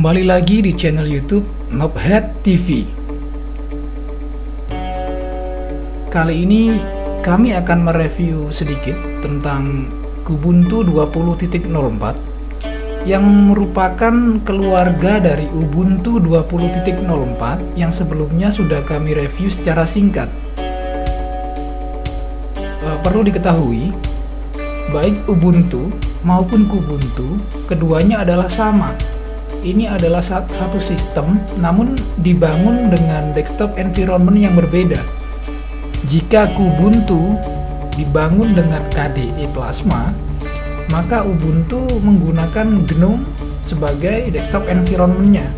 Kembali lagi di channel YouTube Knobhead TV. Kali ini kami akan mereview sedikit tentang Kubuntu 20.04 yang merupakan keluarga dari Ubuntu 20.04 yang sebelumnya sudah kami review secara singkat. Perlu diketahui, baik Ubuntu maupun Kubuntu, keduanya adalah sama. Ini adalah satu sistem, namun dibangun dengan desktop environment yang berbeda. Jika Kubuntu dibangun dengan KDE Plasma, maka Ubuntu menggunakan GNOME sebagai desktop environment-nya.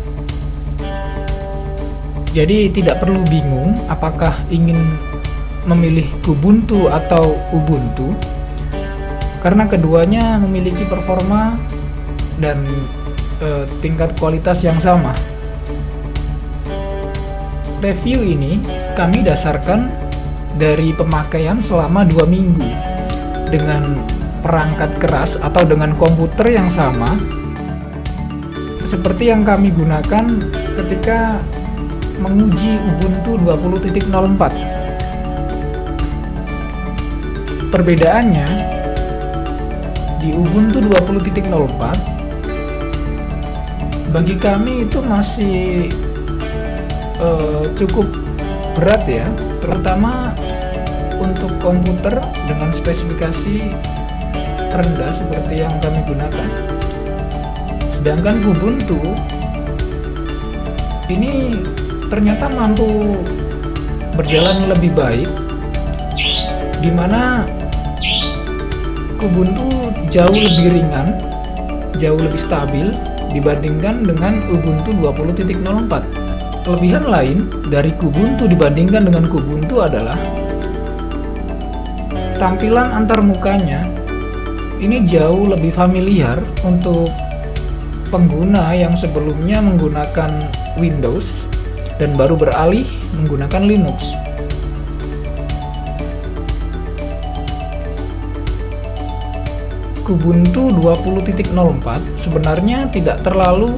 Jadi tidak perlu bingung apakah ingin memilih Kubuntu atau Ubuntu, karena keduanya memiliki performa dan tingkat kualitas yang sama. Review ini kami dasarkan dari pemakaian selama 2 minggu dengan perangkat keras atau dengan komputer yang sama seperti yang kami gunakan ketika menguji Ubuntu 20.04. Perbedaannya, di Ubuntu 20.04 bagi kami itu masih cukup berat ya, terutama untuk komputer dengan spesifikasi rendah seperti yang kami gunakan. Sedangkan Kubuntu ini ternyata mampu berjalan lebih baik, dimana Kubuntu jauh lebih ringan, jauh lebih stabil dibandingkan dengan Ubuntu 20.04. Kelebihan lain dari Kubuntu dibandingkan dengan Kubuntu adalah tampilan antarmukanya ini jauh lebih familiar untuk pengguna yang sebelumnya menggunakan Windows dan baru beralih menggunakan Linux. Kubuntu 20.04 sebenarnya tidak terlalu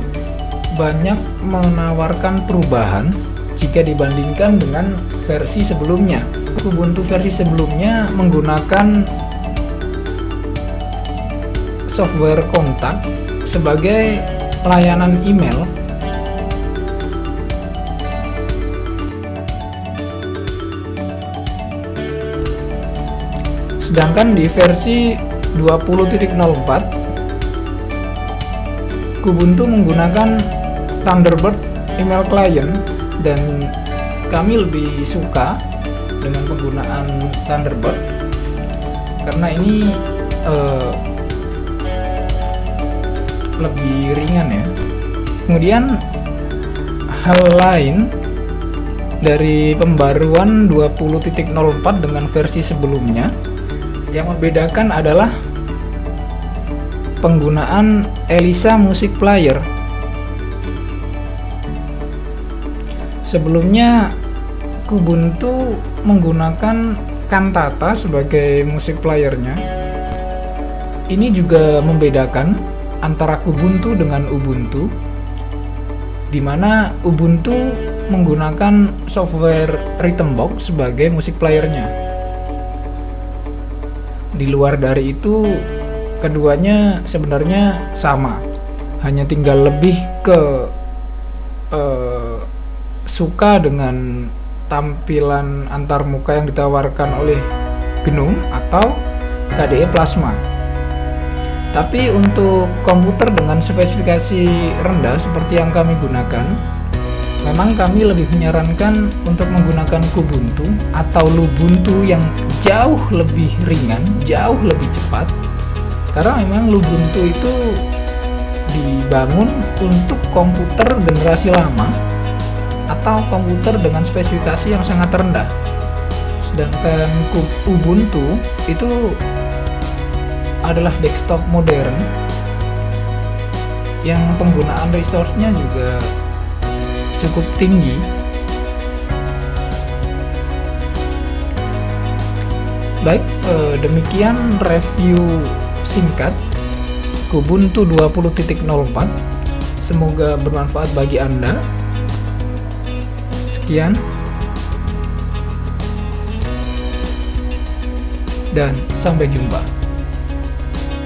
banyak menawarkan perubahan jika dibandingkan dengan versi sebelumnya. Kubuntu versi sebelumnya menggunakan software kontak sebagai layanan email, sedangkan di versi 20.04 Kubuntu menggunakan Thunderbird email client, dan kami lebih suka dengan penggunaan Thunderbird karena ini lebih ringan ya. Kemudian hal lain dari pembaruan 20.04 dengan versi sebelumnya yang membedakan adalah penggunaan Elisa Music Player. Sebelumnya Kubuntu menggunakan Kantata sebagai music playernya. Ini juga membedakan antara Kubuntu dengan Ubuntu, di mana Ubuntu menggunakan software Rhythmbox sebagai music playernya. Di luar dari itu, keduanya sebenarnya sama, hanya tinggal lebih ke suka dengan tampilan antarmuka yang ditawarkan oleh GNOME atau KDE Plasma. Tapi untuk komputer dengan spesifikasi rendah seperti yang kami gunakan, memang kami lebih menyarankan untuk menggunakan Kubuntu atau Lubuntu yang jauh lebih ringan, jauh lebih cepat. Karena memang Lubuntu itu dibangun untuk komputer generasi lama atau komputer dengan spesifikasi yang sangat rendah. Sedangkan Ubuntu itu adalah desktop modern yang penggunaan resource-nya juga cukup tinggi. Baik, demikian review singkat Kubuntu 20.04. Semoga bermanfaat bagi Anda. Sekian, dan sampai jumpa.